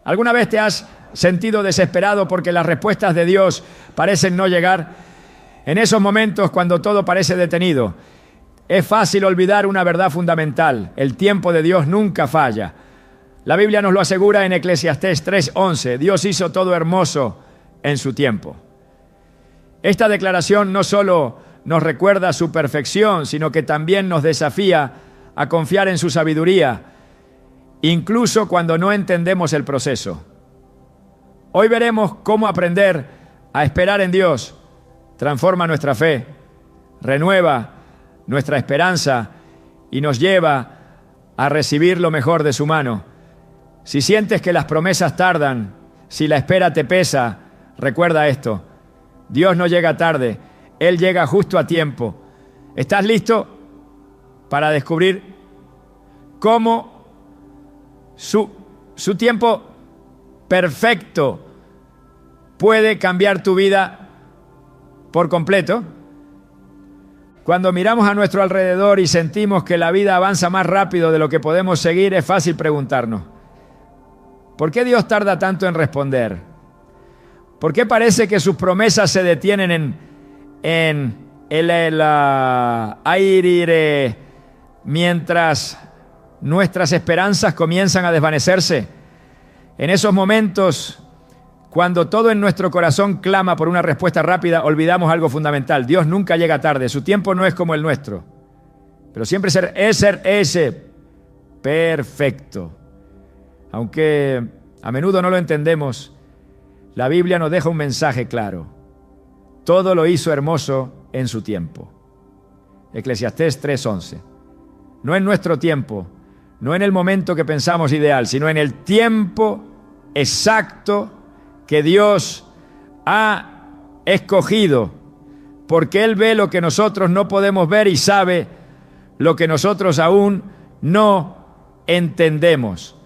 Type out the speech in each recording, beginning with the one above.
¿Alguna vez te has sentido desesperado porque las respuestas de Dios parecen no llegar? En esos momentos, cuando todo parece detenido, es fácil olvidar una verdad fundamental: el tiempo de Dios nunca falla. La Biblia nos lo asegura en Eclesiastés 3:11. Dios hizo todo hermoso en su tiempo. Esta declaración no solo nos recuerda su perfección, sino que también nos desafía a confiar en su sabiduría, incluso cuando no entendemos el proceso. Hoy veremos cómo aprender a esperar en Dios transforma nuestra fe, renueva nuestra esperanza y nos lleva a recibir lo mejor de su mano. Si sientes que las promesas tardan, si la espera te pesa, recuerda esto: Dios no llega tarde, Él llega justo a tiempo. ¿Estás listo para descubrir cómo su tiempo perfecto puede cambiar tu vida por completo? Cuando miramos a nuestro alrededor y sentimos que la vida avanza más rápido de lo que podemos seguir, es fácil preguntarnos: ¿por qué Dios tarda tanto en responder? ¿Por qué parece que sus promesas se detienen en el aire mientras nuestras esperanzas comienzan a desvanecerse? En esos momentos, cuando todo en nuestro corazón clama por una respuesta rápida, olvidamos algo fundamental: Dios nunca llega tarde, su tiempo no es como el nuestro, pero siempre es perfecto. Aunque a menudo no lo entendemos, la Biblia nos deja un mensaje claro: todo lo hizo hermoso en su tiempo. Eclesiastés 3:11. No en nuestro tiempo, no en el momento que pensamos ideal, sino en el tiempo exacto que Dios ha escogido, porque Él ve lo que nosotros no podemos ver y sabe lo que nosotros aún no entendemos.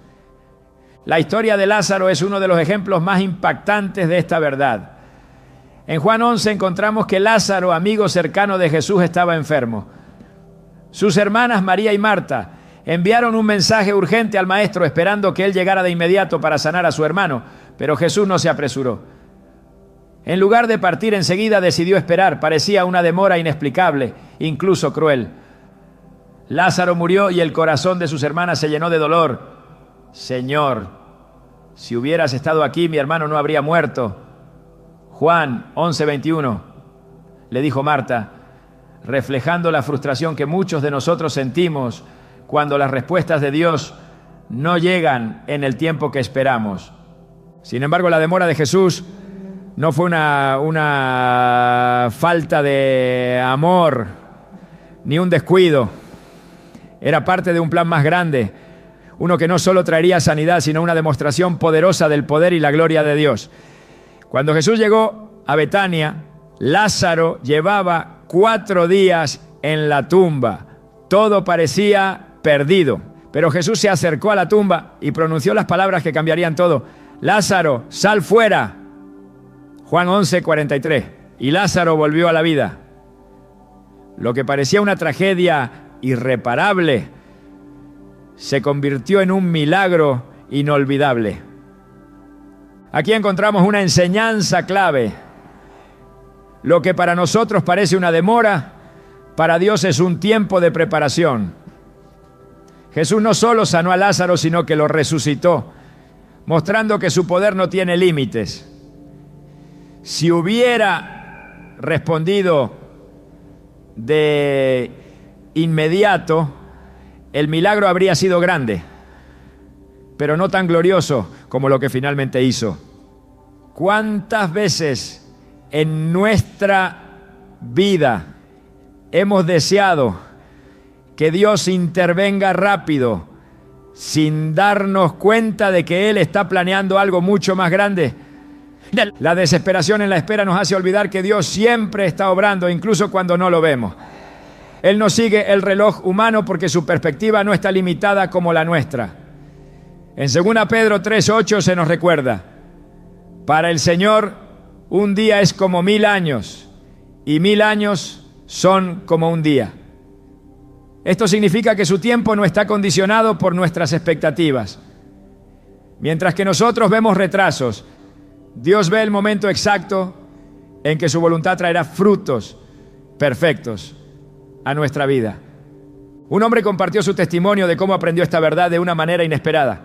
La historia de Lázaro es uno de los ejemplos más impactantes de esta verdad. En Juan 11 encontramos que Lázaro, amigo cercano de Jesús, estaba enfermo. Sus hermanas María y Marta enviaron un mensaje urgente al maestro, esperando que él llegara de inmediato para sanar a su hermano, pero Jesús no se apresuró. En lugar de partir enseguida, decidió esperar. Parecía una demora inexplicable, incluso cruel. Lázaro murió y el corazón de sus hermanas se llenó de dolor. Señor, si hubieras estado aquí, mi hermano no habría muerto. Juan 11:21, le dijo Marta, reflejando la frustración que muchos de nosotros sentimos cuando las respuestas de Dios no llegan en el tiempo que esperamos. Sin embargo, la demora de Jesús no fue una falta de amor ni un descuido. Era parte de un plan más grande, uno que no solo traería sanidad, sino una demostración poderosa del poder y la gloria de Dios. Cuando Jesús llegó a Betania, Lázaro llevaba 4 días en la tumba. Todo parecía perdido, pero Jesús se acercó a la tumba y pronunció las palabras que cambiarían todo: Lázaro, sal fuera. Juan 11:43. Y Lázaro volvió a la vida. Lo que parecía una tragedia irreparable se convirtió en un milagro inolvidable. Aquí encontramos una enseñanza clave. Lo que para nosotros parece una demora, para Dios es un tiempo de preparación. Jesús no solo sanó a Lázaro, sino que lo resucitó, mostrando que su poder no tiene límites. Si hubiera respondido de inmediato, el milagro habría sido grande, pero no tan glorioso como lo que finalmente hizo. ¿Cuántas veces en nuestra vida hemos deseado que Dios intervenga rápido, sin darnos cuenta de que Él está planeando algo mucho más grande? La desesperación en la espera nos hace olvidar que Dios siempre está obrando, incluso cuando no lo vemos. Él no sigue el reloj humano porque su perspectiva no está limitada como la nuestra. En 2 Pedro 3:8 se nos recuerda: para el Señor un día es como 1000 años y 1000 años son como un día. Esto significa que su tiempo no está condicionado por nuestras expectativas. Mientras que nosotros vemos retrasos, Dios ve el momento exacto en que su voluntad traerá frutos perfectos a nuestra vida. Un hombre compartió su testimonio de cómo aprendió esta verdad de una manera inesperada.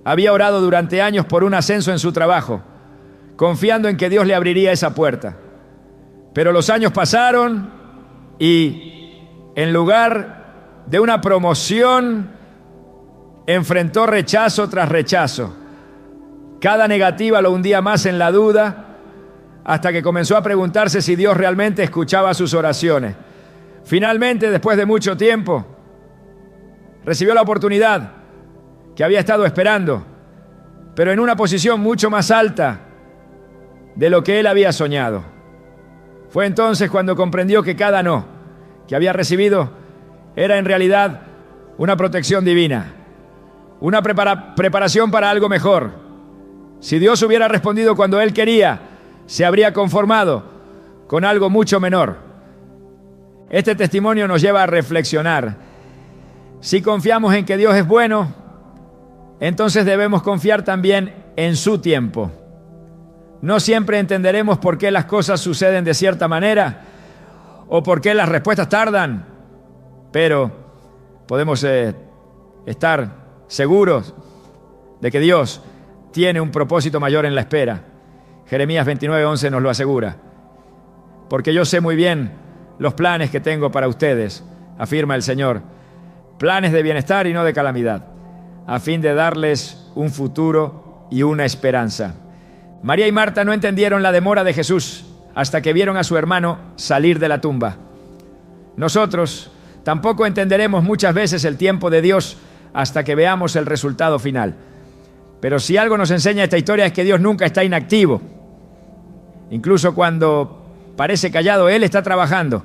Había orado durante años por un ascenso en su trabajo, confiando en que Dios le abriría esa puerta. Pero los años pasaron y en lugar de una promoción, enfrentó rechazo tras rechazo. Cada negativa lo hundía más en la duda, hasta que comenzó a preguntarse si Dios realmente escuchaba sus oraciones. Finalmente, después de mucho tiempo, recibió la oportunidad que había estado esperando, pero en una posición mucho más alta de lo que él había soñado. Fue entonces cuando comprendió que cada no que había recibido era en realidad una protección divina, una preparación para algo mejor. Si Dios hubiera respondido cuando él quería, se habría conformado con algo mucho menor. Este testimonio nos lleva a reflexionar. Si confiamos en que Dios es bueno, entonces debemos confiar también en su tiempo. No siempre entenderemos por qué las cosas suceden de cierta manera o por qué las respuestas tardan, pero podemos estar seguros de que Dios tiene un propósito mayor en la espera. Jeremías 29:11 nos lo asegura. Porque yo sé muy bien los planes que tengo para ustedes, afirma el Señor, planes de bienestar y no de calamidad, a fin de darles un futuro y una esperanza. María y Marta no entendieron la demora de Jesús hasta que vieron a su hermano salir de la tumba. Nosotros tampoco entenderemos muchas veces el tiempo de Dios hasta que veamos el resultado final. Pero si algo nos enseña esta historia es que Dios nunca está inactivo. Incluso cuando parece callado, Él está trabajando.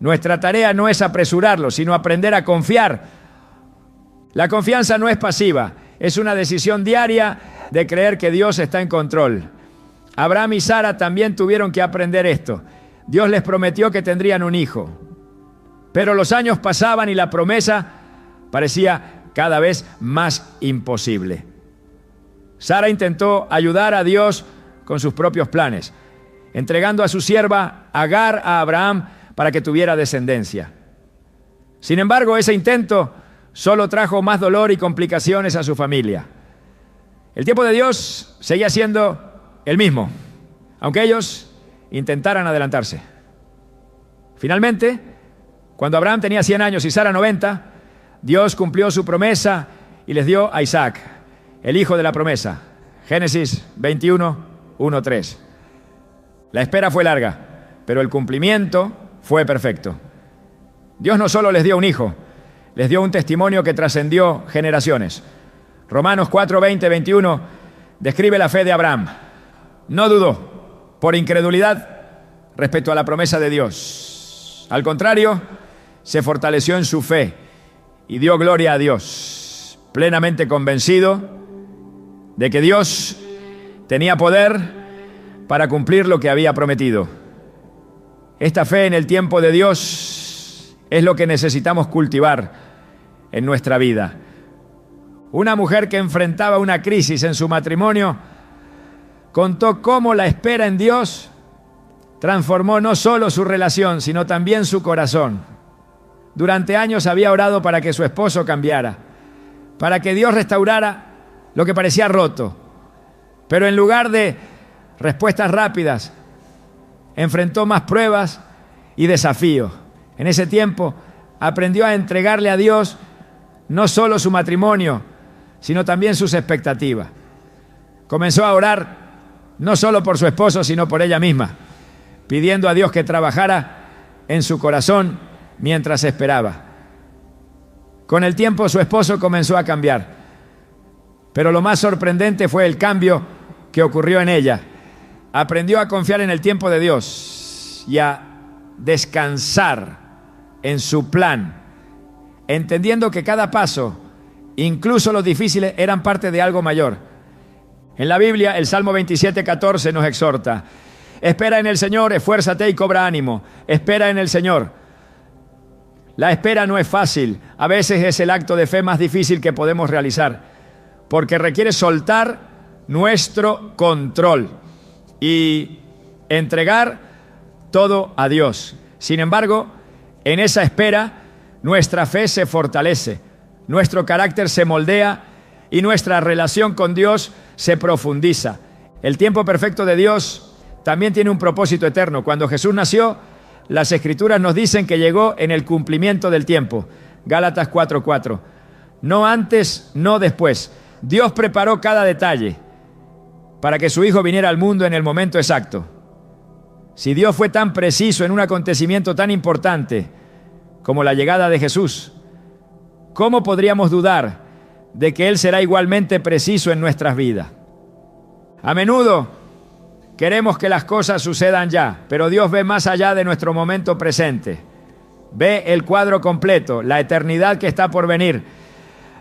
Nuestra tarea no es apresurarlo, sino aprender a confiar. La confianza no es pasiva, es una decisión diaria de creer que Dios está en control. Abraham y Sara también tuvieron que aprender esto. Dios les prometió que tendrían un hijo, pero los años pasaban y la promesa parecía cada vez más imposible. Sara intentó ayudar a Dios con sus propios planes, entregando a su sierva Agar a Abraham para que tuviera descendencia. Sin embargo, ese intento solo trajo más dolor y complicaciones a su familia. El tiempo de Dios seguía siendo el mismo, aunque ellos intentaran adelantarse. Finalmente, cuando Abraham tenía 100 años y Sara 90, Dios cumplió su promesa y les dio a Isaac, el hijo de la promesa. Génesis 21:1-3. La espera fue larga, pero el cumplimiento fue perfecto. Dios no solo les dio un hijo, les dio un testimonio que trascendió generaciones. Romanos 4:20-21 describe la fe de Abraham. No dudó por incredulidad respecto a la promesa de Dios. Al contrario, se fortaleció en su fe y dio gloria a Dios, plenamente convencido de que Dios tenía poder para cumplir lo que había prometido. Esta fe en el tiempo de Dios es lo que necesitamos cultivar en nuestra vida. Una mujer que enfrentaba una crisis en su matrimonio contó cómo la espera en Dios transformó no solo su relación, sino también su corazón. Durante años había orado para que su esposo cambiara, para que Dios restaurara lo que parecía roto. Pero en lugar de respuestas rápidas, enfrentó más pruebas y desafíos. En ese tiempo aprendió a entregarle a Dios no solo su matrimonio, sino también sus expectativas. Comenzó a orar no solo por su esposo, sino por ella misma, pidiendo a Dios que trabajara en su corazón mientras esperaba. Con el tiempo su esposo comenzó a cambiar, pero lo más sorprendente fue el cambio que ocurrió en ella. Aprendió a confiar en el tiempo de Dios y a descansar en su plan, entendiendo que cada paso, incluso los difíciles, eran parte de algo mayor. En la Biblia, el Salmo 27:14 nos exhorta: espera en el Señor, esfuérzate y cobra ánimo. Espera en el Señor. La espera no es fácil. A veces es el acto de fe más difícil que podemos realizar. porque requiere soltar nuestro control y entregar todo a Dios. Sin embargo, en esa espera, nuestra fe se fortalece, nuestro carácter se moldea y nuestra relación con Dios se profundiza. El tiempo perfecto de Dios también tiene un propósito eterno. Cuando Jesús nació, las Escrituras nos dicen que llegó en el cumplimiento del tiempo. Gálatas 4:4. No antes, no después. Dios preparó cada detalle para que su Hijo viniera al mundo en el momento exacto. Si Dios fue tan preciso en un acontecimiento tan importante como la llegada de Jesús, ¿cómo podríamos dudar de que Él será igualmente preciso en nuestras vidas? A menudo queremos que las cosas sucedan ya, pero Dios ve más allá de nuestro momento presente. Ve el cuadro completo, la eternidad que está por venir,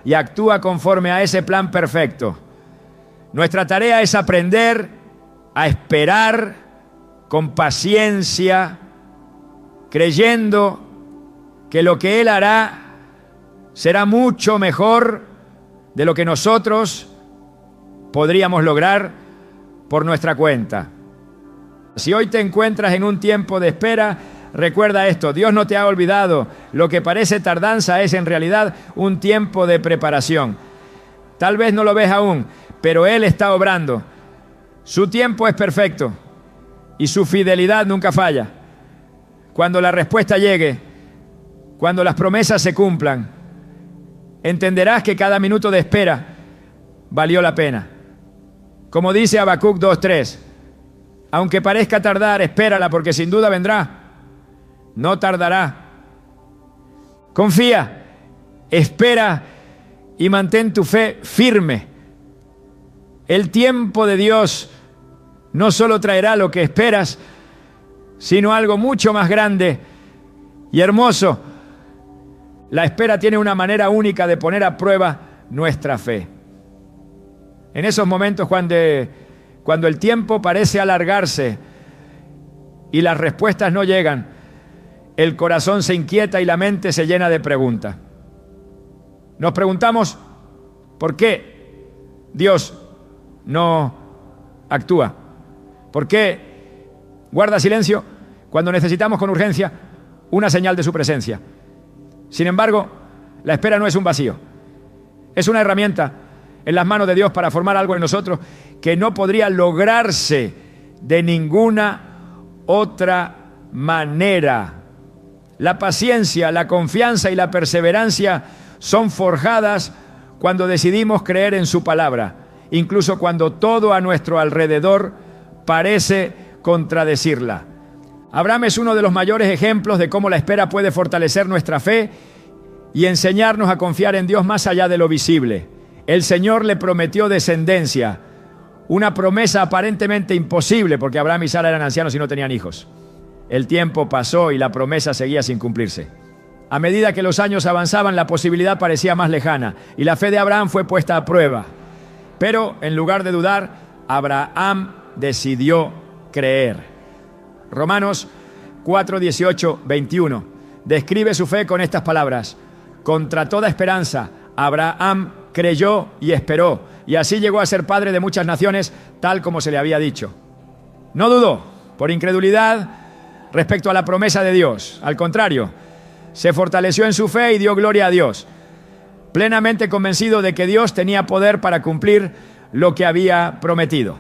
y actúa conforme a ese plan perfecto. Nuestra tarea es aprender a esperar con paciencia, creyendo que lo que Él hará será mucho mejor de lo que nosotros podríamos lograr por nuestra cuenta. Si hoy te encuentras en un tiempo de espera, recuerda esto: Dios no te ha olvidado. Lo que parece tardanza es en realidad un tiempo de preparación. Tal vez no lo ves aún, pero Él está obrando. Su tiempo es perfecto y su fidelidad nunca falla. Cuando la respuesta llegue, cuando las promesas se cumplan, entenderás que cada minuto de espera valió la pena. Como dice Habacuc 2:3, aunque parezca tardar, espérala, porque sin duda vendrá. No tardará. Confía, espera y mantén tu fe firme. El tiempo de Dios no solo traerá lo que esperas, sino algo mucho más grande y hermoso. La espera tiene una manera única de poner a prueba nuestra fe. En esos momentos cuando el tiempo parece alargarse y las respuestas no llegan, el corazón se inquieta y la mente se llena de preguntas. Nos preguntamos, ¿por qué Dios no actúa? ¿Por qué guarda silencio cuando necesitamos con urgencia una señal de su presencia? Sin embargo, la espera no es un vacío. Es una herramienta en las manos de Dios para formar algo en nosotros que no podría lograrse de ninguna otra manera. La paciencia, la confianza y la perseverancia son forjadas cuando decidimos creer en su palabra, incluso cuando todo a nuestro alrededor parece contradecirla. Abraham es uno de los mayores ejemplos de cómo la espera puede fortalecer nuestra fe y enseñarnos a confiar en Dios más allá de lo visible. El Señor le prometió descendencia, una promesa aparentemente imposible porque Abraham y Sara eran ancianos y no tenían hijos. El tiempo pasó y la promesa seguía sin cumplirse. A medida que los años avanzaban, la posibilidad parecía más lejana y la fe de Abraham fue puesta a prueba. Pero en lugar de dudar, Abraham decidió creer. Romanos 4, 18, 21 describe su fe con estas palabras: contra toda esperanza, Abraham creyó y esperó, y así llegó a ser padre de muchas naciones, tal como se le había dicho. No dudó por incredulidad respecto a la promesa de Dios. Al contrario, se fortaleció en su fe y dio gloria a Dios, plenamente convencido de que Dios tenía poder para cumplir lo que había prometido.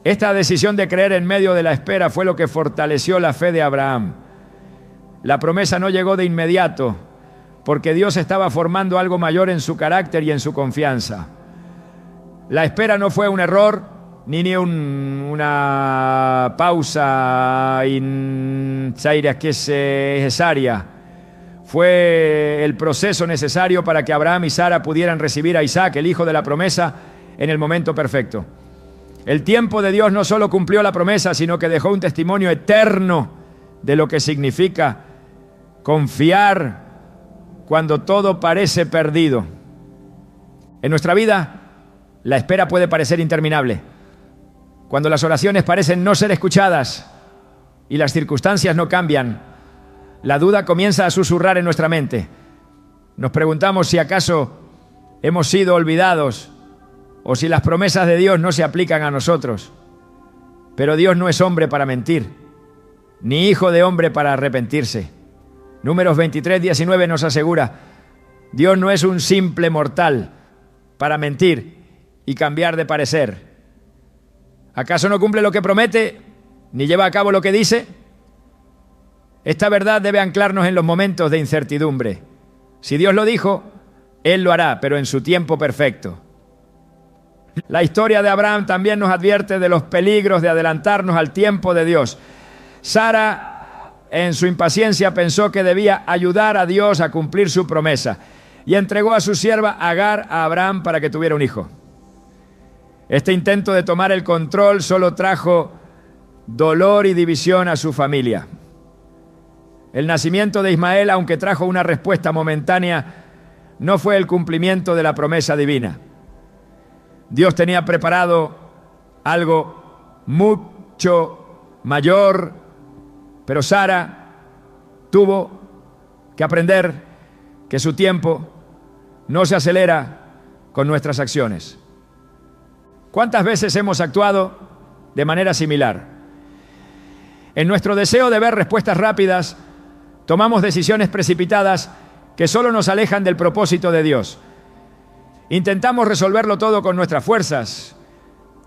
Esta decisión de creer en medio de la espera fue lo que fortaleció la fe de Abraham. La promesa no llegó de inmediato, porque Dios estaba formando algo mayor en su carácter y en su confianza. La espera no fue un error, ni una pausa necesaria. Fue el proceso necesario para que Abraham y Sara pudieran recibir a Isaac, el hijo de la promesa, en el momento perfecto. El tiempo de Dios no solo cumplió la promesa, sino que dejó un testimonio eterno de lo que significa confiar cuando todo parece perdido. En nuestra vida, la espera puede parecer interminable. Cuando las oraciones parecen no ser escuchadas y las circunstancias no cambian, la duda comienza a susurrar en nuestra mente. Nos preguntamos si acaso hemos sido olvidados o si las promesas de Dios no se aplican a nosotros. Pero Dios no es hombre para mentir, ni hijo de hombre para arrepentirse. Números 23:19 nos asegura: Dios no es un simple mortal para mentir y cambiar de parecer. ¿Acaso no cumple lo que promete, ni lleva a cabo lo que dice? Esta verdad debe anclarnos en los momentos de incertidumbre. Si Dios lo dijo, Él lo hará, pero en su tiempo perfecto. La historia de Abraham también nos advierte de los peligros de adelantarnos al tiempo de Dios. Sara, en su impaciencia, pensó que debía ayudar a Dios a cumplir su promesa y entregó a su sierva Agar a Abraham para que tuviera un hijo. Este intento de tomar el control solo trajo dolor y división a su familia. El nacimiento de Ismael, aunque trajo una respuesta momentánea, no fue el cumplimiento de la promesa divina. Dios tenía preparado algo mucho mayor, pero Sara tuvo que aprender que su tiempo no se acelera con nuestras acciones. ¿Cuántas veces hemos actuado de manera similar? En nuestro deseo de ver respuestas rápidas, tomamos decisiones precipitadas que solo nos alejan del propósito de Dios. Intentamos resolverlo todo con nuestras fuerzas,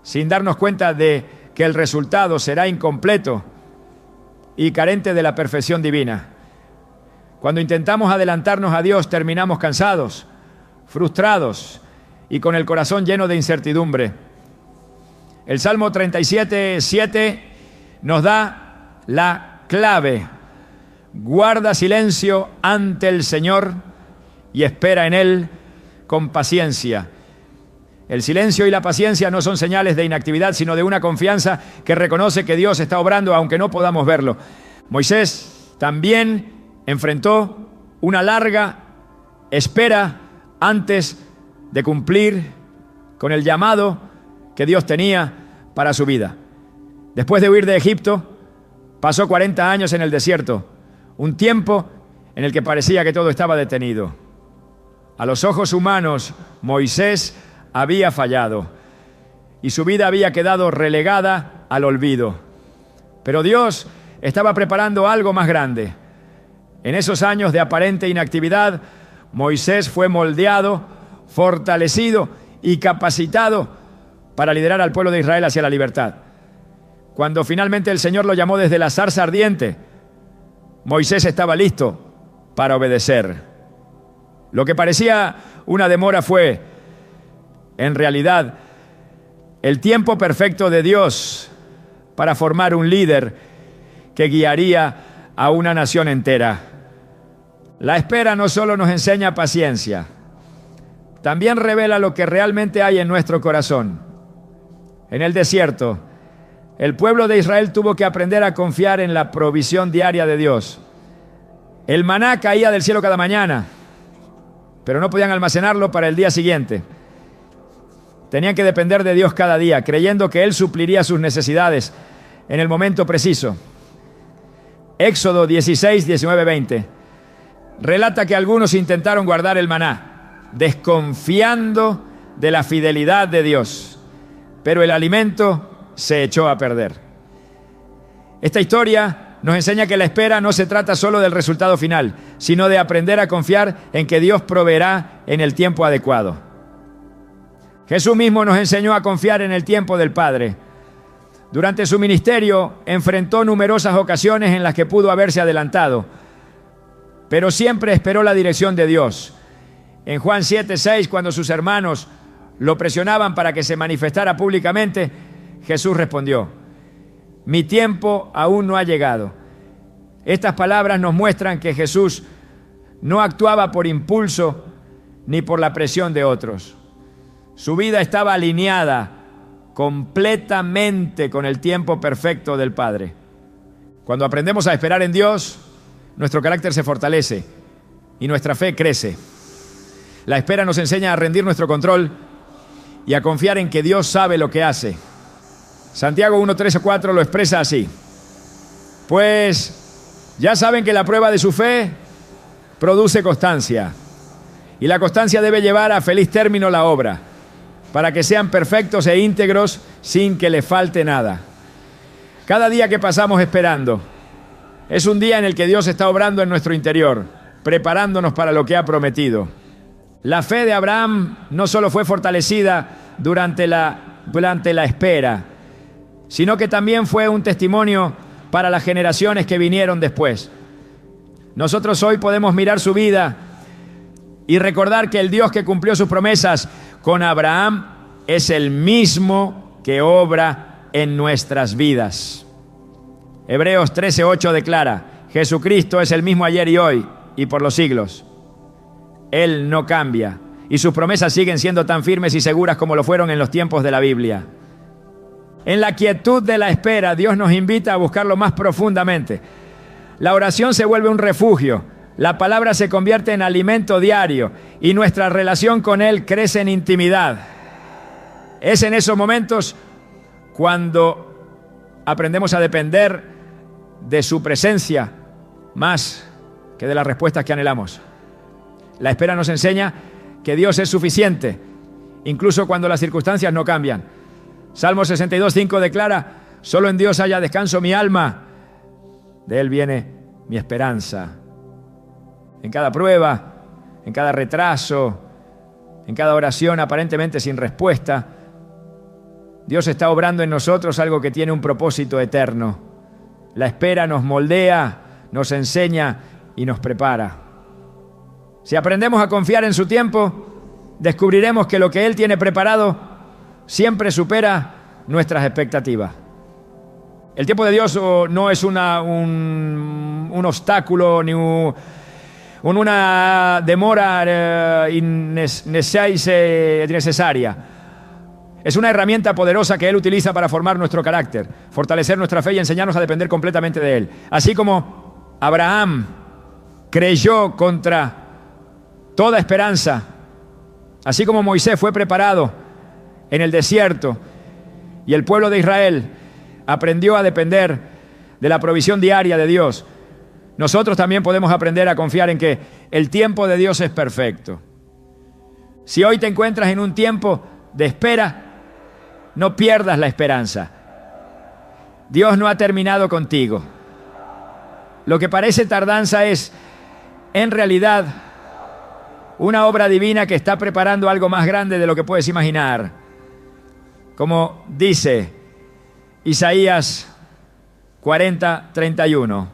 sin darnos cuenta de que el resultado será incompleto y carente de la perfección divina. Cuando intentamos adelantarnos a Dios, terminamos cansados, frustrados y con el corazón lleno de incertidumbre. El Salmo 37:7 nos da la clave: guarda silencio ante el Señor y espera en Él con paciencia. El silencio y la paciencia no son señales de inactividad, sino de una confianza que reconoce que Dios está obrando aunque no podamos verlo. Moisés también enfrentó una larga espera antes de cumplir con el llamado que Dios tenía para su vida. Después de huir de Egipto, pasó 40 años en el desierto, un tiempo en el que parecía que todo estaba detenido. A los ojos humanos, Moisés había fallado y su vida había quedado relegada al olvido. Pero Dios estaba preparando algo más grande. En esos años de aparente inactividad, Moisés fue moldeado, fortalecido y capacitado para liderar al pueblo de Israel hacia la libertad. Cuando finalmente el Señor lo llamó desde la zarza ardiente, Moisés estaba listo para obedecer. Lo que parecía una demora fue, en realidad, el tiempo perfecto de Dios para formar un líder que guiaría a una nación entera. La espera no solo nos enseña paciencia, también revela lo que realmente hay en nuestro corazón. En el desierto, el pueblo de Israel tuvo que aprender a confiar en la provisión diaria de Dios. El maná caía del cielo cada mañana, pero no podían almacenarlo para el día siguiente. Tenían que depender de Dios cada día, creyendo que Él supliría sus necesidades en el momento preciso. Éxodo 16:19-20 relata que algunos intentaron guardar el maná, desconfiando de la fidelidad de Dios, pero el alimento se echó a perder. Esta historia nos enseña que la espera no se trata solo del resultado final, sino de aprender a confiar en que Dios proveerá en el tiempo adecuado. Jesús mismo nos enseñó a confiar en el tiempo del Padre. Durante su ministerio enfrentó numerosas ocasiones en las que pudo haberse adelantado, pero siempre esperó la dirección de Dios. En Juan 7:6, cuando sus hermanos lo presionaban para que se manifestara públicamente, Jesús respondió: mi tiempo aún no ha llegado. Estas palabras nos muestran que Jesús no actuaba por impulso ni por la presión de otros. Su vida estaba alineada completamente con el tiempo perfecto del Padre. Cuando aprendemos a esperar en Dios, nuestro carácter se fortalece y nuestra fe crece. La espera nos enseña a rendir nuestro control y a confiar en que Dios sabe lo que hace. Santiago 1:3-4 lo expresa así: pues ya saben que la prueba de su fe produce constancia, y la constancia debe llevar a feliz término la obra, para que sean perfectos e íntegros sin que les falte nada. Cada día que pasamos esperando es un día en el que Dios está obrando en nuestro interior, preparándonos para lo que ha prometido. La fe de Abraham no solo fue fortalecida durante la espera, sino que también fue un testimonio para las generaciones que vinieron después. Nosotros hoy podemos mirar su vida y recordar que el Dios que cumplió sus promesas con Abraham es el mismo que obra en nuestras vidas. Hebreos 13:8 declara: Jesucristo es el mismo ayer y hoy y por los siglos. Él no cambia y sus promesas siguen siendo tan firmes y seguras como lo fueron en los tiempos de la Biblia. En la quietud de la espera, Dios nos invita a buscarlo más profundamente. La oración se vuelve un refugio, la palabra se convierte en alimento diario y nuestra relación con Él crece en intimidad. Es en esos momentos cuando aprendemos a depender de su presencia más que de las respuestas que anhelamos. La espera nos enseña que Dios es suficiente, incluso cuando las circunstancias no cambian. Salmo 62:5 declara: solo en Dios haya descanso mi alma, de Él viene mi esperanza. En cada prueba, en cada retraso, en cada oración aparentemente sin respuesta, Dios está obrando en nosotros algo que tiene un propósito eterno. La espera nos moldea, nos enseña y nos prepara. Si aprendemos a confiar en su tiempo, descubriremos que lo que Él tiene preparado siempre supera nuestras expectativas. El tiempo de Dios no es un obstáculo ni una demora innecesaria. Es una herramienta poderosa que Él utiliza para formar nuestro carácter, fortalecer nuestra fe y enseñarnos a depender completamente de Él. Así como Abraham creyó contra toda esperanza, así como Moisés fue preparado en el desierto y el pueblo de Israel aprendió a depender de la provisión diaria de Dios, nosotros también podemos aprender a confiar en que el tiempo de Dios es perfecto. Si hoy te encuentras en un tiempo de espera, no pierdas la esperanza. Dios no ha terminado contigo. Lo que parece tardanza es, en realidad, una obra divina que está preparando algo más grande de lo que puedes imaginar. Como dice Isaías 40:31.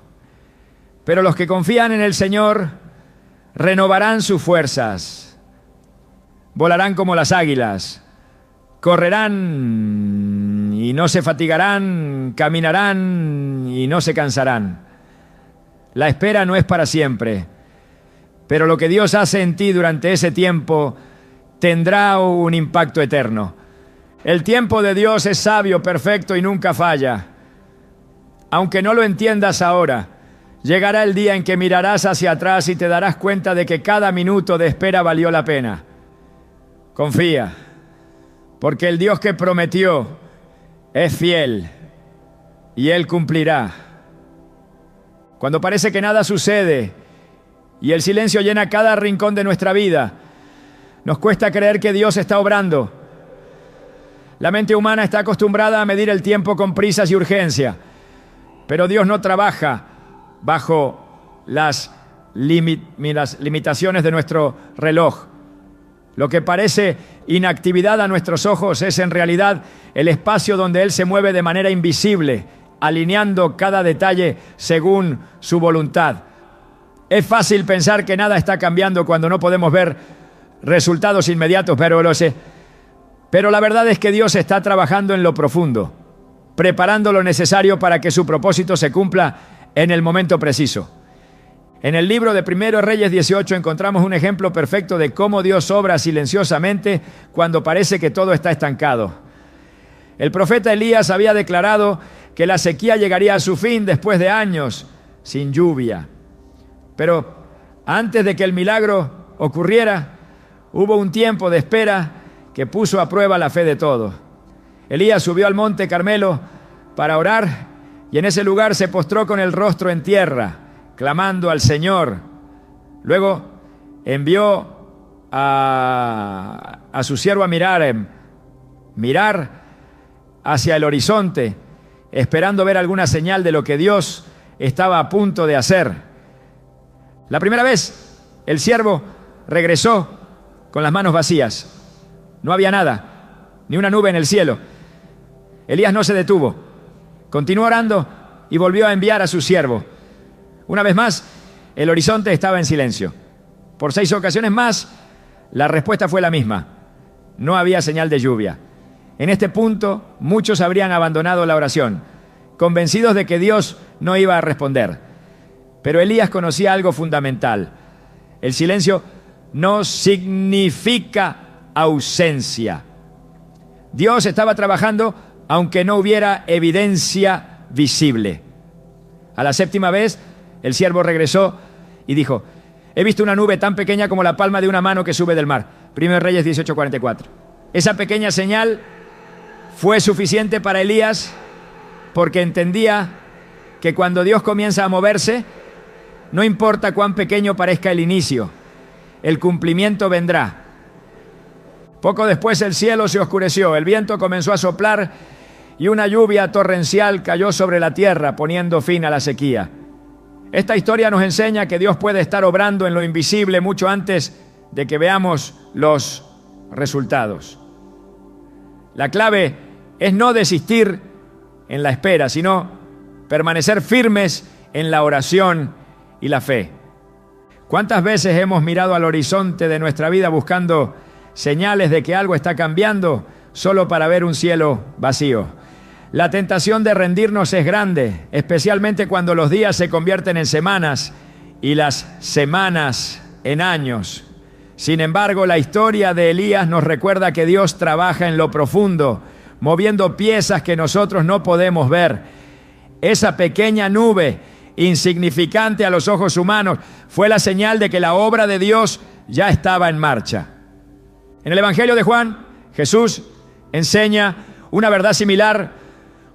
Pero los que confían en el Señor renovarán sus fuerzas, volarán como las águilas, correrán y no se fatigarán, caminarán y no se cansarán. La espera no es para siempre, pero lo que Dios hace en ti durante ese tiempo tendrá un impacto eterno. El tiempo de Dios es sabio, perfecto y nunca falla. Aunque no lo entiendas ahora, llegará el día en que mirarás hacia atrás y te darás cuenta de que cada minuto de espera valió la pena. Confía, porque el Dios que prometió es fiel y Él cumplirá. Cuando parece que nada sucede y el silencio llena cada rincón de nuestra vida, nos cuesta creer que Dios está obrando. La mente humana está acostumbrada a medir el tiempo con prisas y urgencia, pero Dios no trabaja bajo las limitaciones de nuestro reloj. Lo que parece inactividad a nuestros ojos es en realidad el espacio donde Él se mueve de manera invisible, alineando cada detalle según su voluntad. Es fácil pensar que nada está cambiando cuando no podemos ver resultados inmediatos, pero la verdad es que Dios está trabajando en lo profundo, preparando lo necesario para que su propósito se cumpla en el momento preciso. En el libro de 1 Reyes 18 encontramos un ejemplo perfecto de cómo Dios obra silenciosamente cuando parece que todo está estancado. El profeta Elías había declarado que la sequía llegaría a su fin después de años sin lluvia. Pero antes de que el milagro ocurriera, hubo un tiempo de espera que puso a prueba la fe de todos. Elías subió al monte Carmelo para orar y en ese lugar se postró con el rostro en tierra, clamando al Señor. Luego envió a su siervo Amirarem mirar hacia el horizonte, esperando ver alguna señal de lo que Dios estaba a punto de hacer. La primera vez, el siervo regresó con las manos vacías. No había nada, ni una nube en el cielo. Elías no se detuvo. Continuó orando y volvió a enviar a su siervo. Una vez más, el horizonte estaba en silencio. Por 6 ocasiones más, la respuesta fue la misma. No había señal de lluvia. En este punto, muchos habrían abandonado la oración, convencidos de que Dios no iba a responder. Pero Elías conocía algo fundamental. El silencio no significa ausencia. Dios estaba trabajando aunque no hubiera evidencia visible. A la 7ª vez, el siervo regresó y dijo: he visto una nube tan pequeña como la palma de una mano que sube del mar. 1 Reyes 18:44. Esa pequeña señal fue suficiente para Elías, porque entendía que cuando Dios comienza a moverse, no importa cuán pequeño parezca el inicio, el cumplimiento vendrá. Poco después el cielo se oscureció, el viento comenzó a soplar y una lluvia torrencial cayó sobre la tierra, poniendo fin a la sequía. Esta historia nos enseña que Dios puede estar obrando en lo invisible mucho antes de que veamos los resultados. La clave es no desistir en la espera, sino permanecer firmes en la oración y la fe. ¿Cuántas veces hemos mirado al horizonte de nuestra vida buscando señales de que algo está cambiando solo para ver un cielo vacío? La tentación de rendirnos es grande, especialmente cuando los días se convierten en semanas y las semanas en años. Sin embargo, la historia de Elías nos recuerda que Dios trabaja en lo profundo, moviendo piezas que nosotros no podemos ver. Esa pequeña nube, insignificante a los ojos humanos, fue la señal de que la obra de Dios ya estaba en marcha. En el Evangelio de Juan, Jesús enseña una verdad similar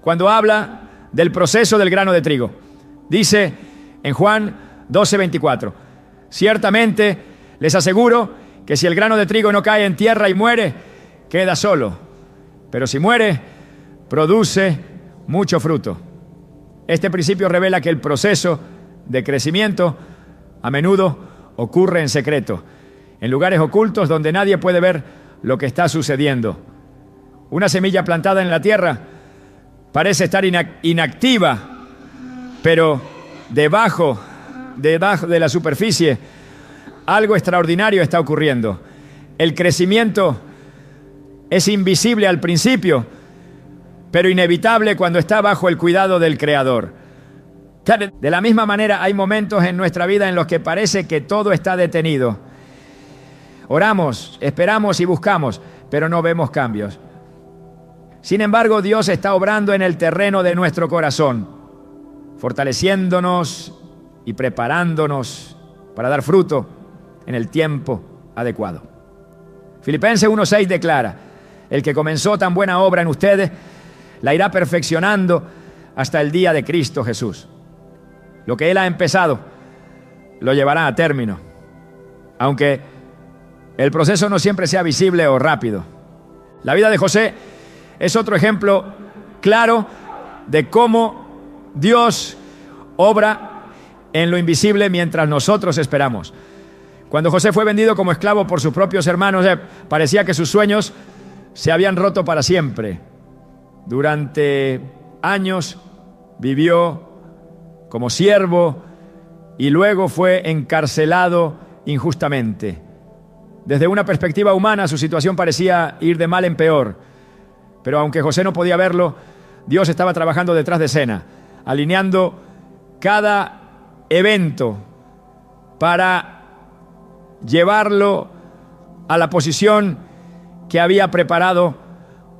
cuando habla del proceso del grano de trigo. Dice en Juan 12:24: ciertamente les aseguro que si el grano de trigo no cae en tierra y muere, queda solo. Pero si muere, produce mucho fruto. Este principio revela que el proceso de crecimiento a menudo ocurre en secreto, en lugares ocultos donde nadie puede ver lo que está sucediendo. Una semilla plantada en la tierra parece estar inactiva, pero debajo de la superficie algo extraordinario está ocurriendo. El crecimiento es invisible al principio, pero inevitable cuando está bajo el cuidado del Creador. De la misma manera, hay momentos en nuestra vida en los que parece que todo está detenido. Oramos, esperamos y buscamos, pero no vemos cambios. Sin embargo, Dios está obrando en el terreno de nuestro corazón, fortaleciéndonos y preparándonos para dar fruto en el tiempo adecuado. Filipenses 1:6 declara: el que comenzó tan buena obra en ustedes, la irá perfeccionando hasta el día de Cristo Jesús. Lo que Él ha empezado, lo llevará a término, aunque el proceso no siempre sea visible o rápido. La vida de José es otro ejemplo claro de cómo Dios obra en lo invisible mientras nosotros esperamos. Cuando José fue vendido como esclavo por sus propios hermanos, parecía que sus sueños se habían roto para siempre. Durante años vivió como siervo y luego fue encarcelado injustamente. Desde una perspectiva humana, su situación parecía ir de mal en peor. Pero aunque José no podía verlo, Dios estaba trabajando detrás de escena, alineando cada evento para llevarlo a la posición que había preparado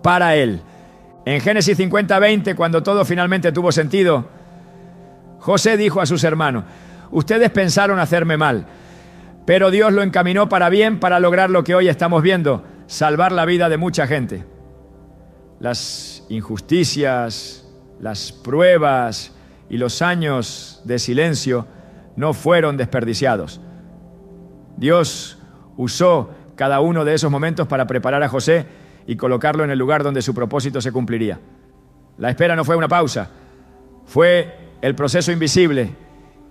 para él. En Génesis 50:20, cuando todo finalmente tuvo sentido, José dijo a sus hermanos: ustedes pensaron hacerme mal, pero Dios lo encaminó para bien, para lograr lo que hoy estamos viendo, salvar la vida de mucha gente. Las injusticias, las pruebas y los años de silencio no fueron desperdiciados. Dios usó cada uno de esos momentos para preparar a José y colocarlo en el lugar donde su propósito se cumpliría. La espera no fue una pausa, fue el proceso invisible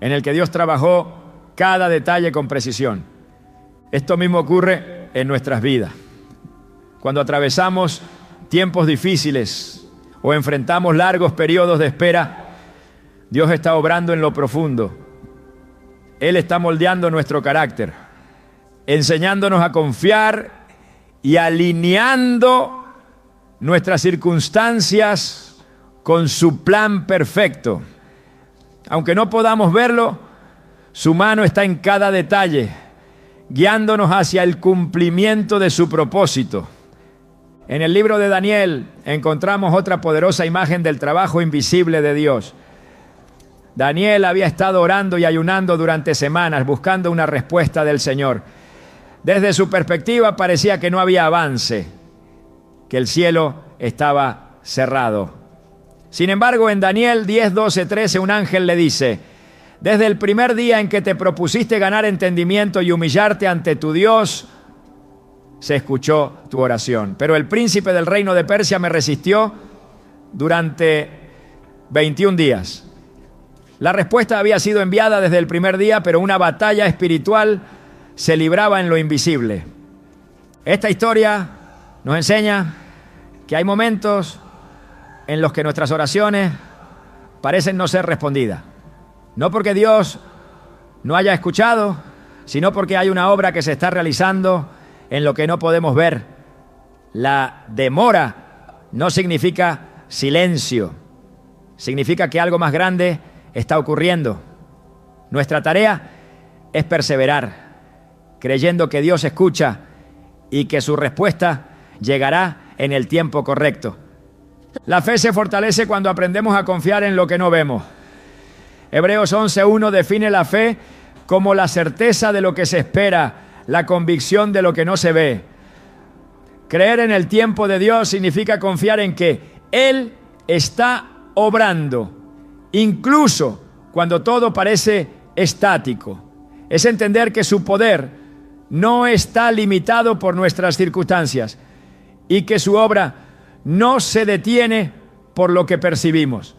en el que Dios trabajó cada detalle con precisión. Esto mismo ocurre en nuestras vidas. Cuando atravesamos tiempos difíciles o enfrentamos largos periodos de espera, Dios está obrando en lo profundo. Él está moldeando nuestro carácter, enseñándonos a confiar y alineando nuestras circunstancias con su plan perfecto. Aunque no podamos verlo, su mano está en cada detalle, guiándonos hacia el cumplimiento de su propósito. En el libro de Daniel encontramos otra poderosa imagen del trabajo invisible de Dios. Daniel había estado orando y ayunando durante semanas, buscando una respuesta del Señor. Desde su perspectiva parecía que no había avance, que el cielo estaba cerrado. Sin embargo, en Daniel 10, 12, 13, un ángel le dice: desde el primer día en que te propusiste ganar entendimiento y humillarte ante tu Dios, se escuchó tu oración. Pero el príncipe del reino de Persia me resistió durante 21 días. La respuesta había sido enviada desde el primer día, pero una batalla espiritual se libraba en lo invisible. Esta historia nos enseña que hay momentos en los que nuestras oraciones parecen no ser respondidas. No porque Dios no haya escuchado, sino porque hay una obra que se está realizando en lo que no podemos ver. La demora no significa silencio, significa que algo más grande está ocurriendo. Nuestra tarea es perseverar, creyendo que Dios escucha y que su respuesta llegará en el tiempo correcto. La fe se fortalece cuando aprendemos a confiar en lo que no vemos. Hebreos 11:1 define la fe como la certeza de lo que se espera, la convicción de lo que no se ve. Creer en el tiempo de Dios significa confiar en que Él está obrando, incluso cuando todo parece estático. Es entender que su poder no está limitado por nuestras circunstancias y que su obra no se detiene por lo que percibimos.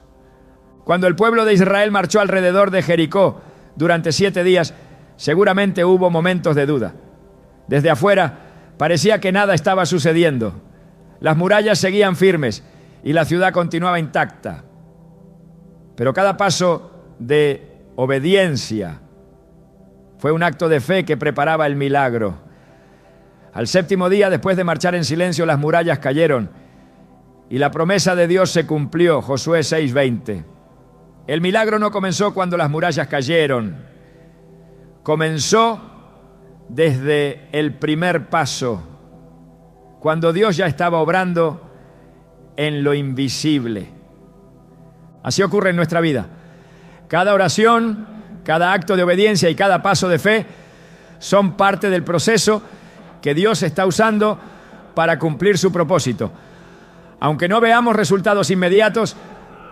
Cuando el pueblo de Israel marchó alrededor de Jericó durante 7 días, seguramente hubo momentos de duda. Desde afuera parecía que nada estaba sucediendo. Las murallas seguían firmes y la ciudad continuaba intacta. Pero cada paso de obediencia fue un acto de fe que preparaba el milagro. Al 7º día, después de marchar en silencio, las murallas cayeron y la promesa de Dios se cumplió. Josué 6:20. El milagro no comenzó cuando las murallas cayeron. Comenzó desde el primer paso, cuando Dios ya estaba obrando en lo invisible. Así ocurre en nuestra vida. Cada oración, cada acto de obediencia y cada paso de fe son parte del proceso que Dios está usando para cumplir su propósito. Aunque no veamos resultados inmediatos,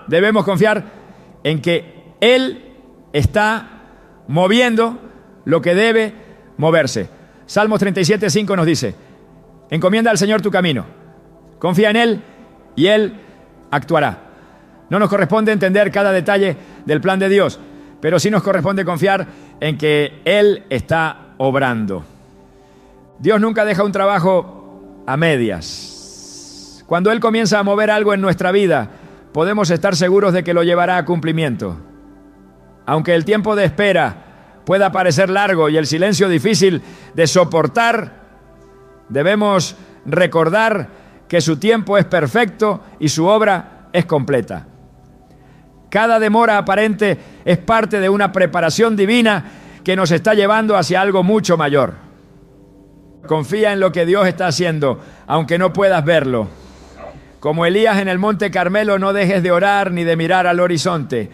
debemos confiar en que Él está moviendo lo que debe moverse. Salmos 37:5 nos dice: encomienda al Señor tu camino, confía en Él y Él actuará. No nos corresponde entender cada detalle del plan de Dios, pero sí nos corresponde confiar en que Él está obrando. Dios nunca deja un trabajo a medias. Cuando Él comienza a mover algo en nuestra vida, podemos estar seguros de que lo llevará a cumplimiento. Aunque el tiempo de espera pueda parecer largo y el silencio difícil de soportar, debemos recordar que su tiempo es perfecto y su obra es completa. Cada demora aparente es parte de una preparación divina que nos está llevando hacia algo mucho mayor. Confía en lo que Dios está haciendo, aunque no puedas verlo. Como Elías en el monte Carmelo, no dejes de orar ni de mirar al horizonte.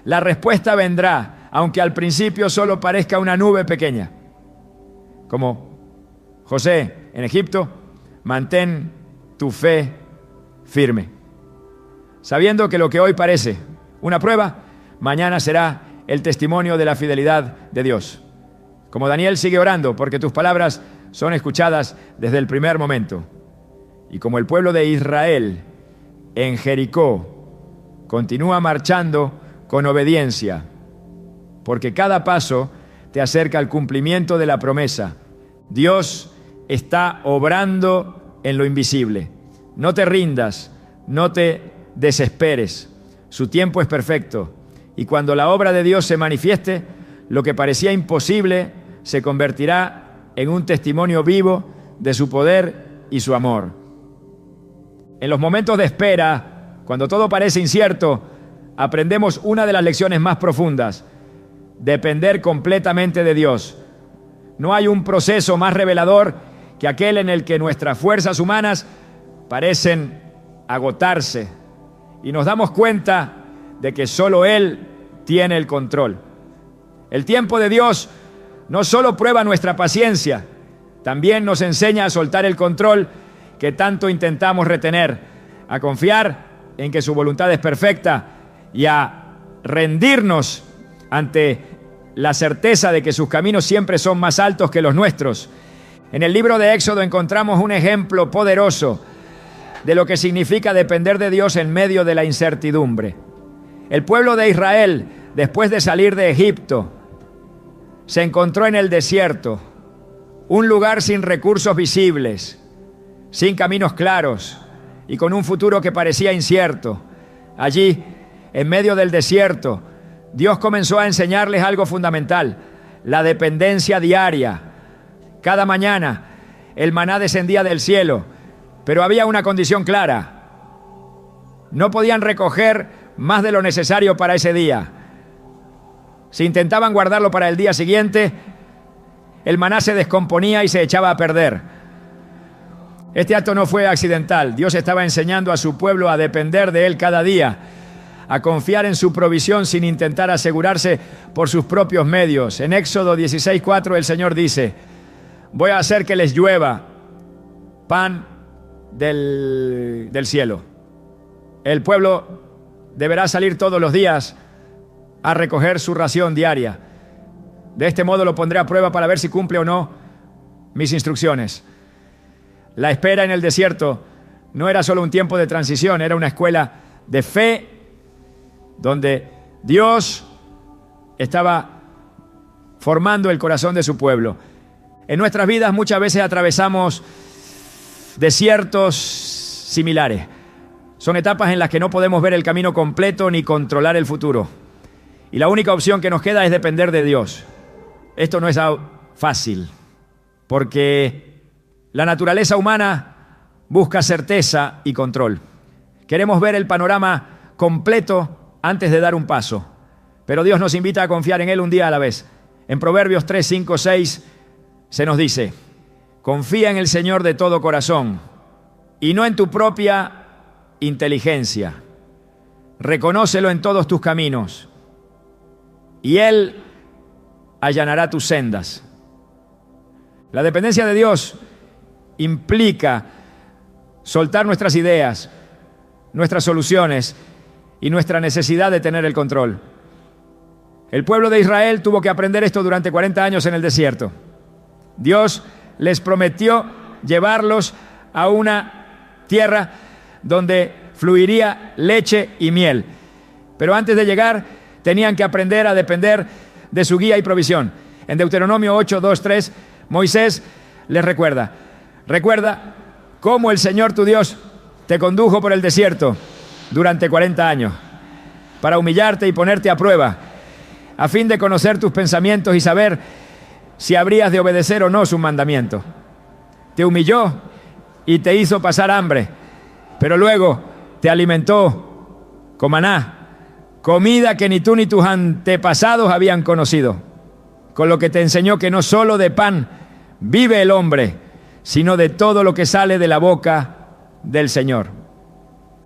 La respuesta vendrá, aunque al principio solo parezca una nube pequeña. Como José en Egipto, mantén tu fe firme, sabiendo que lo que hoy parece una prueba, mañana será el testimonio de la fidelidad de Dios. Como Daniel, sigue orando, porque tus palabras son escuchadas desde el primer momento. Y como el pueblo de Israel en Jericó continúa marchando con obediencia, porque cada paso te acerca al cumplimiento de la promesa. Dios está obrando en lo invisible. No te rindas, no te desesperes. Su tiempo es perfecto. Y cuando la obra de Dios se manifieste, lo que parecía imposible se convertirá en un testimonio vivo de su poder y su amor. En los momentos de espera, cuando todo parece incierto, aprendemos una de las lecciones más profundas: depender completamente de Dios. No hay un proceso más revelador que aquel en el que nuestras fuerzas humanas parecen agotarse y nos damos cuenta de que solo Él tiene el control. El tiempo de Dios no solo prueba nuestra paciencia, también nos enseña a soltar el control que tanto intentamos retener, a confiar en que su voluntad es perfecta y a rendirnos ante la certeza de que sus caminos siempre son más altos que los nuestros. En el libro de Éxodo encontramos un ejemplo poderoso de lo que significa depender de Dios en medio de la incertidumbre. El pueblo de Israel, después de salir de Egipto, se encontró en el desierto, un lugar sin recursos visibles, sin caminos claros y con un futuro que parecía incierto. Allí, en medio del desierto, Dios comenzó a enseñarles algo fundamental: la dependencia diaria. Cada mañana el maná descendía del cielo, pero había una condición clara: no podían recoger más de lo necesario para ese día. Si intentaban guardarlo para el día siguiente, el maná se descomponía y se echaba a perder. Este acto no fue accidental. Dios estaba enseñando a su pueblo a depender de Él cada día, a confiar en su provisión sin intentar asegurarse por sus propios medios. En Éxodo 16:4 el Señor dice: voy a hacer que les llueva pan del cielo. El pueblo deberá salir todos los días a recoger su ración diaria. De este modo lo pondré a prueba para ver si cumple o no mis instrucciones. La espera en el desierto no era solo un tiempo de transición, era una escuela de fe donde Dios estaba formando el corazón de su pueblo. En nuestras vidas muchas veces atravesamos desiertos similares. Son etapas en las que no podemos ver el camino completo ni controlar el futuro. Y la única opción que nos queda es depender de Dios. Esto no es fácil, porque la naturaleza humana busca certeza y control. Queremos ver el panorama completo antes de dar un paso, pero Dios nos invita a confiar en Él un día a la vez. En Proverbios 3, 5, 6 se nos dice: confía en el Señor de todo corazón y no en tu propia inteligencia. Reconócelo en todos tus caminos y Él allanará tus sendas. La dependencia de Dios implica soltar nuestras ideas, nuestras soluciones y nuestra necesidad de tener el control. El pueblo de Israel tuvo que aprender esto durante 40 años en el desierto. Dios les prometió llevarlos a una tierra donde fluiría leche y miel. Pero antes de llegar, tenían que aprender a depender de su guía y provisión. En Deuteronomio 8, 2, 3, Moisés les recuerda cómo el Señor tu Dios te condujo por el desierto durante 40 años para humillarte y ponerte a prueba, a fin de conocer tus pensamientos y saber si habrías de obedecer o no sus mandamientos. Te humilló y te hizo pasar hambre, pero luego te alimentó con maná, comida que ni tú ni tus antepasados habían conocido, con lo que te enseñó que no solo de pan vive el hombre, sino de todo lo que sale de la boca del Señor.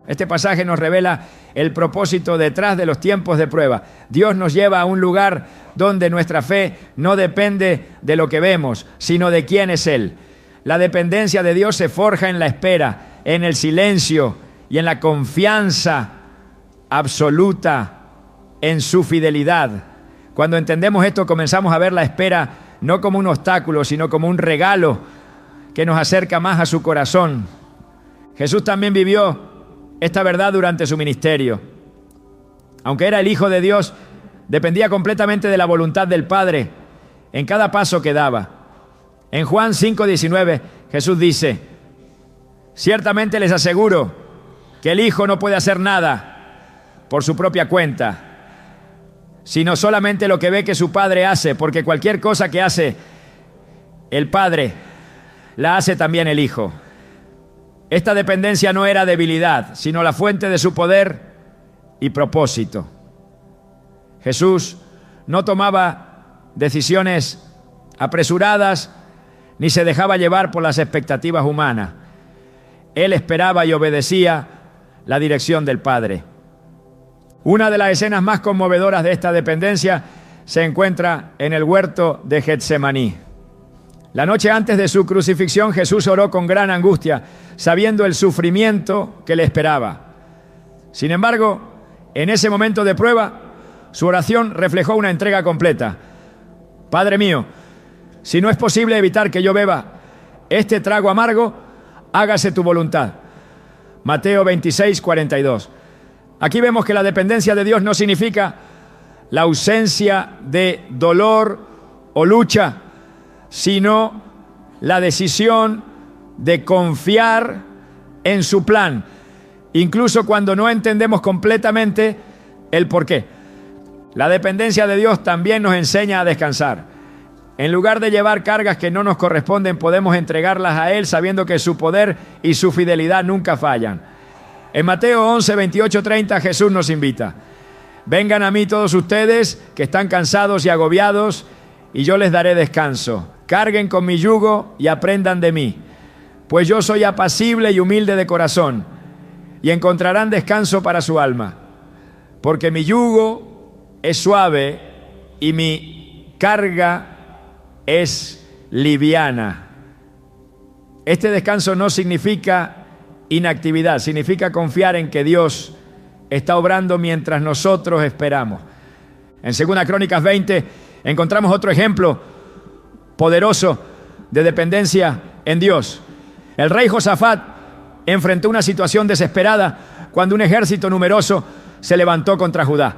Este pasaje nos revela el propósito detrás de los tiempos de prueba. Dios nos lleva a un lugar donde nuestra fe no depende de lo que vemos, sino de quién es Él. La dependencia de Dios se forja en la espera, en el silencio y en la confianza absoluta en su fidelidad. Cuando entendemos esto, comenzamos a ver la espera no como un obstáculo, sino como un regalo que nos acerca más a su corazón. Jesús también vivió esta verdad durante su ministerio. Aunque era el Hijo de Dios, dependía completamente de la voluntad del Padre en cada paso que daba. En Juan 5:19, Jesús dice: ciertamente les aseguro que el Hijo no puede hacer nada por su propia cuenta, sino solamente lo que ve que su Padre hace, porque cualquier cosa que hace el Padre, la hace también el Hijo. Esta dependencia no era debilidad, sino la fuente de su poder y propósito. Jesús no tomaba decisiones apresuradas ni se dejaba llevar por las expectativas humanas. Él esperaba y obedecía la dirección del Padre. Una de las escenas más conmovedoras de esta dependencia se encuentra en el huerto de Getsemaní. La noche antes de su crucifixión, Jesús oró con gran angustia, sabiendo el sufrimiento que le esperaba. Sin embargo, en ese momento de prueba, su oración reflejó una entrega completa. Padre mío, si no es posible evitar que yo beba este trago amargo, hágase tu voluntad. Mateo 26:42. Aquí vemos que la dependencia de Dios no significa la ausencia de dolor o lucha, sino la decisión de confiar en su plan, incluso cuando no entendemos completamente el porqué. La dependencia de Dios también nos enseña a descansar. En lugar de llevar cargas que no nos corresponden, podemos entregarlas a Él sabiendo que su poder y su fidelidad nunca fallan. En Mateo 11:28-30 Jesús nos invita: vengan a mí todos ustedes que están cansados y agobiados, y yo les daré descanso. Carguen con mi yugo y aprendan de mí, pues yo soy apacible y humilde de corazón, y encontrarán descanso para su alma, porque mi yugo es suave y mi carga es liviana. Este descanso no significa inactividad, significa confiar en que Dios está obrando mientras nosotros esperamos. En 2 Crónicas 20 encontramos otro ejemplo poderoso de dependencia en Dios. El rey Josafat enfrentó una situación desesperada cuando un ejército numeroso se levantó contra Judá.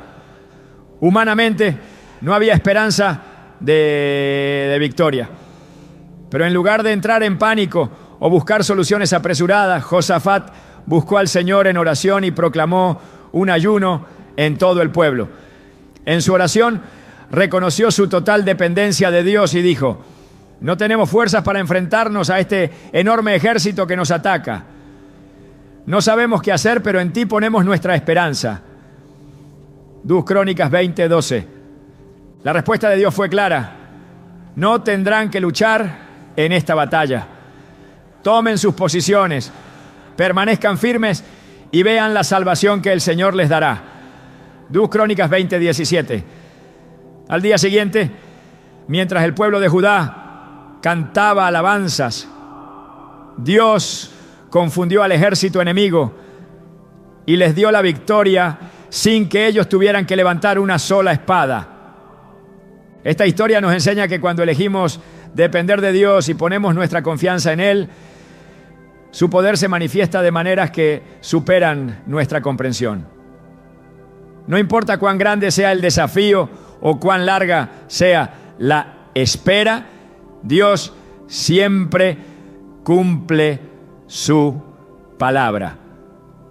Humanamente no había esperanza de victoria, pero en lugar de entrar en pánico o buscar soluciones apresuradas, Josafat buscó al Señor en oración y proclamó un ayuno en todo el pueblo. En su oración reconoció su total dependencia de Dios y dijo: no tenemos fuerzas para enfrentarnos a este enorme ejército que nos ataca. No sabemos qué hacer, pero en ti ponemos nuestra esperanza. 2 Crónicas 20:12. La respuesta de Dios fue clara: no tendrán que luchar en esta batalla. Tomen sus posiciones, permanezcan firmes y vean la salvación que el Señor les dará. 2 Crónicas 20:17. Al día siguiente, mientras el pueblo de Judá cantaba alabanzas, Dios confundió al ejército enemigo y les dio la victoria sin que ellos tuvieran que levantar una sola espada. Esta historia nos enseña que cuando elegimos depender de Dios y ponemos nuestra confianza en Él, su poder se manifiesta de maneras que superan nuestra comprensión. No importa cuán grande sea el desafío o cuán larga sea la espera, Dios siempre cumple su palabra.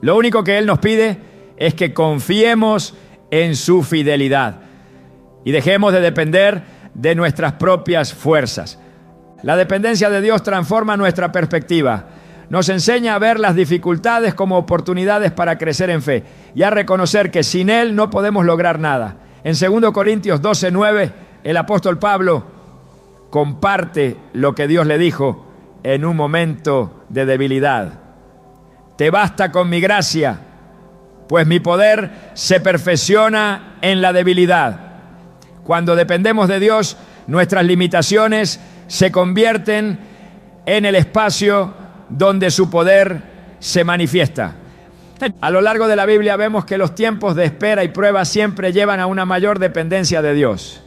Lo único que Él nos pide es que confiemos en su fidelidad y dejemos de depender de nuestras propias fuerzas. La dependencia de Dios transforma nuestra perspectiva. Nos enseña a ver las dificultades como oportunidades para crecer en fe y a reconocer que sin Él no podemos lograr nada. En 2 Corintios 12:9, el apóstol Pablo comparte lo que Dios le dijo en un momento de debilidad. Te basta con mi gracia, pues mi poder se perfecciona en la debilidad. Cuando dependemos de Dios, nuestras limitaciones se convierten en el espacio donde su poder se manifiesta. A lo largo de la Biblia vemos que los tiempos de espera y prueba siempre llevan a una mayor dependencia de Dios.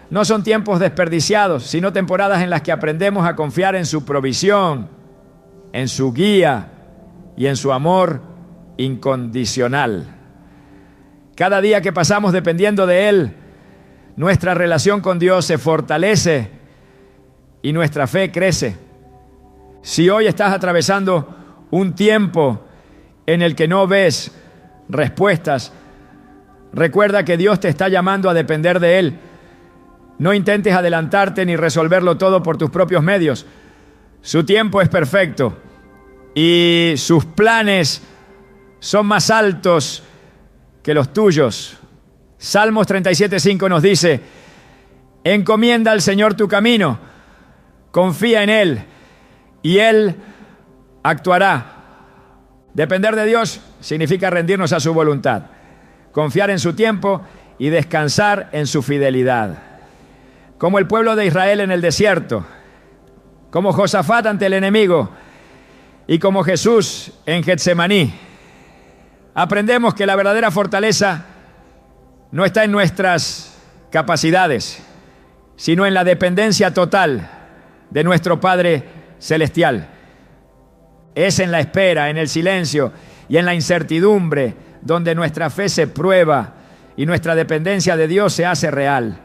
No son tiempos desperdiciados, sino temporadas en las que aprendemos a confiar en su provisión, en su guía y en su amor incondicional. Cada día que pasamos dependiendo de Él, nuestra relación con Dios se fortalece y nuestra fe crece. Si hoy estás atravesando un tiempo en el que no ves respuestas, recuerda que Dios te está llamando a depender de Él. No intentes adelantarte ni resolverlo todo por tus propios medios. Su tiempo es perfecto y sus planes son más altos que los tuyos. Salmos 37:5 nos dice: encomienda al Señor tu camino, confía en Él y Él actuará. Depender de Dios significa rendirnos a su voluntad, confiar en su tiempo y descansar en su fidelidad. Como el pueblo de Israel en el desierto, como Josafat ante el enemigo y como Jesús en Getsemaní, aprendemos que la verdadera fortaleza no está en nuestras capacidades, sino en la dependencia total de nuestro Padre Celestial. Es en la espera, en el silencio y en la incertidumbre donde nuestra fe se prueba y nuestra dependencia de Dios se hace real.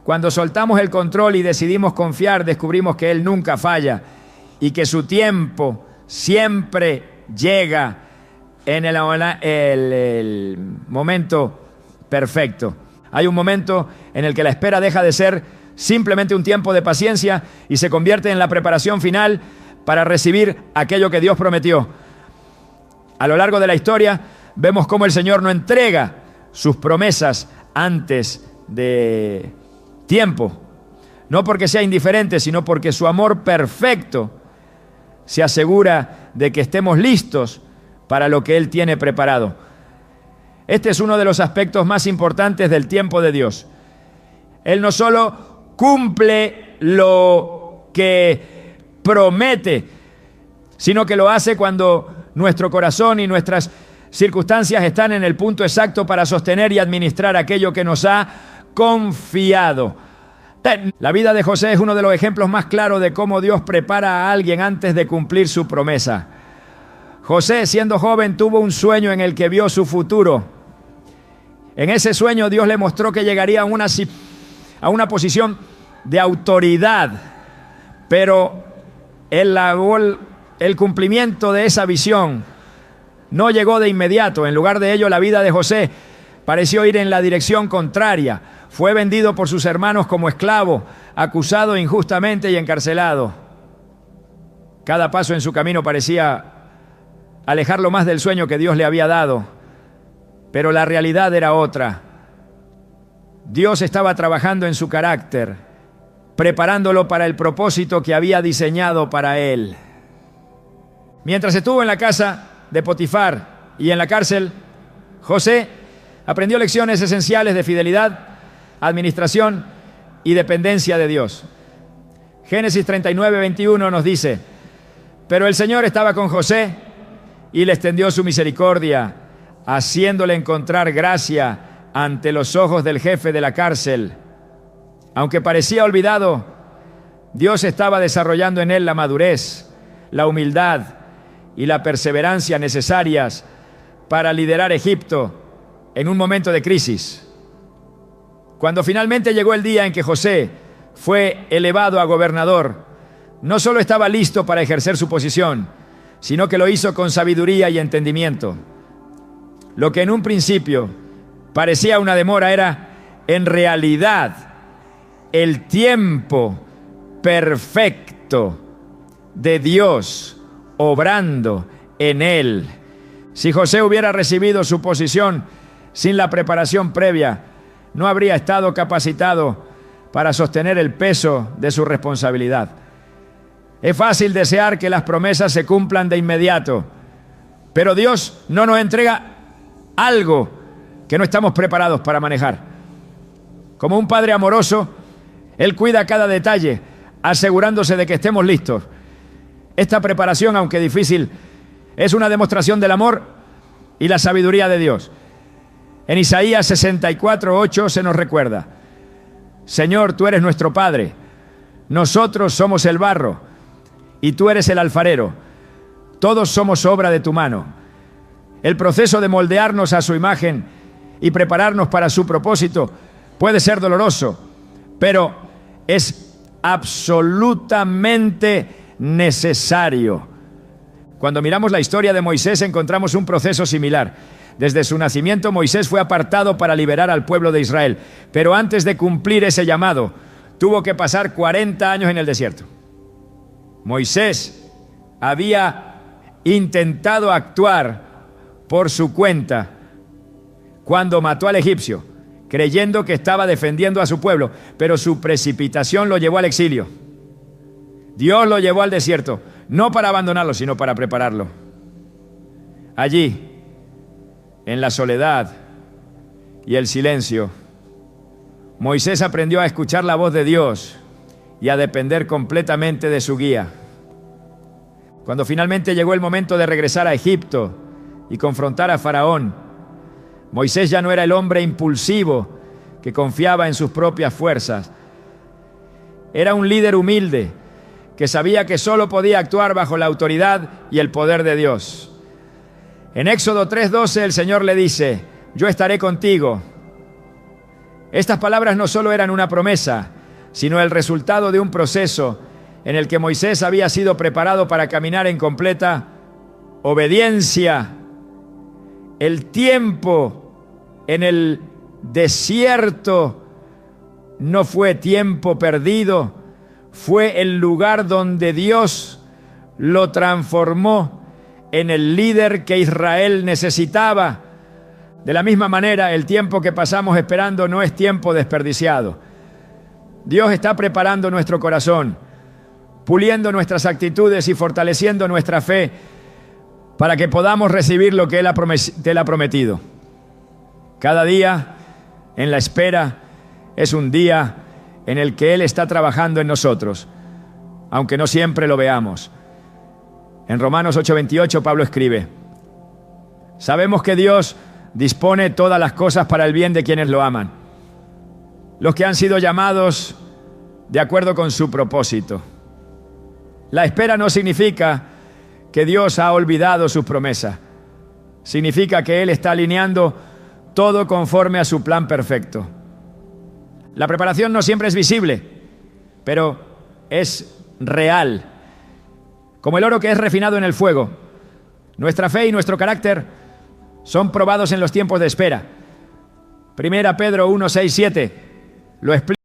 Cuando soltamos el control y decidimos confiar, descubrimos que Él nunca falla y que su tiempo siempre llega en el momento perfecto. Hay un momento en el que la espera deja de ser simplemente un tiempo de paciencia y se convierte en la preparación final para recibir aquello que Dios prometió. A lo largo de la historia vemos cómo el Señor no entrega sus promesas antes de tiempo, no porque sea indiferente, sino porque su amor perfecto se asegura de que estemos listos para lo que Él tiene preparado. Este es uno de los aspectos más importantes del tiempo de Dios. Él no solo cumple lo que promete, sino que lo hace cuando nuestro corazón y nuestras circunstancias están en el punto exacto para sostener y administrar aquello que nos ha confiado. La vida de José es uno de los ejemplos más claros de cómo Dios prepara a alguien antes de cumplir su promesa. José, siendo joven, tuvo un sueño en el que vio su futuro. En ese sueño Dios le mostró que llegaría a una posición de autoridad, pero el cumplimiento de esa visión no llegó de inmediato. En lugar de ello, la vida de José pareció ir en la dirección contraria. Fue vendido por sus hermanos como esclavo, acusado injustamente y encarcelado. Cada paso en su camino parecía alejarlo más del sueño que Dios le había dado, pero la realidad era otra. Dios estaba trabajando en su carácter, preparándolo para el propósito que había diseñado para él. Mientras estuvo en la casa de Potifar y en la cárcel, José aprendió lecciones esenciales de fidelidad, administración y dependencia de Dios. Génesis 39:21 nos dice: pero el Señor estaba con José y le extendió su misericordia, haciéndole encontrar gracia ante los ojos del jefe de la cárcel. Aunque parecía olvidado, Dios estaba desarrollando en él la madurez, la humildad y la perseverancia necesarias para liderar Egipto en un momento de crisis. Cuando finalmente llegó el día en que José fue elevado a gobernador, no solo estaba listo para ejercer su posición, sino que lo hizo con sabiduría y entendimiento. Lo que en un principio parecía una demora era, en realidad, el tiempo perfecto de Dios obrando en él. Si José hubiera recibido su posición sin la preparación previa, no habría estado capacitado para sostener el peso de su responsabilidad. Es fácil desear que las promesas se cumplan de inmediato, pero Dios no nos entrega algo que no estamos preparados para manejar. Como un padre amoroso, Él cuida cada detalle, asegurándose de que estemos listos. Esta preparación, aunque difícil, es una demostración del amor y la sabiduría de Dios. En Isaías 64:8 se nos recuerda: Señor, tú eres nuestro Padre, nosotros somos el barro y tú eres el alfarero. Todos somos obra de tu mano. El proceso de moldearnos a su imagen y prepararnos para su propósito puede ser doloroso, pero es absolutamente necesario. Cuando miramos la historia de Moisés encontramos un proceso similar. Desde su nacimiento Moisés fue apartado para liberar al pueblo de Israel, pero antes de cumplir ese llamado tuvo que pasar 40 años en el desierto. Moisés había intentado actuar por su cuenta cuando mató al egipcio, creyendo que estaba defendiendo a su pueblo, pero su precipitación lo llevó al exilio. Dios lo llevó al desierto, no para abandonarlo, sino para prepararlo. Allí, en la soledad y el silencio, Moisés aprendió a escuchar la voz de Dios y a depender completamente de su guía. Cuando finalmente llegó el momento de regresar a Egipto y confrontar a Faraón, Moisés ya no era el hombre impulsivo que confiaba en sus propias fuerzas. Era un líder humilde que sabía que solo podía actuar bajo la autoridad y el poder de Dios. En Éxodo 3:12 el Señor le dice: yo estaré contigo. Estas palabras no solo eran una promesa, sino el resultado de un proceso en el que Moisés había sido preparado para caminar en completa obediencia. El tiempo en el desierto no fue tiempo perdido, fue el lugar donde Dios lo transformó en el líder que Israel necesitaba. De la misma manera, el tiempo que pasamos esperando no es tiempo desperdiciado. Dios está preparando nuestro corazón, puliendo nuestras actitudes y fortaleciendo nuestra fe para que podamos recibir lo que Él ha prometido. Cada día en la espera es un día en el que Él está trabajando en nosotros, aunque no siempre lo veamos. En Romanos 8:28 Pablo escribe: sabemos que Dios dispone todas las cosas para el bien de quienes lo aman, los que han sido llamados de acuerdo con su propósito. La espera no significa que Dios ha olvidado sus promesas. Significa que Él está alineando todo conforme a su plan perfecto. La preparación no siempre es visible, pero es real. Como el oro que es refinado en el fuego, nuestra fe y nuestro carácter son probados en los tiempos de espera. 1 Pedro 1:6-7 lo explica.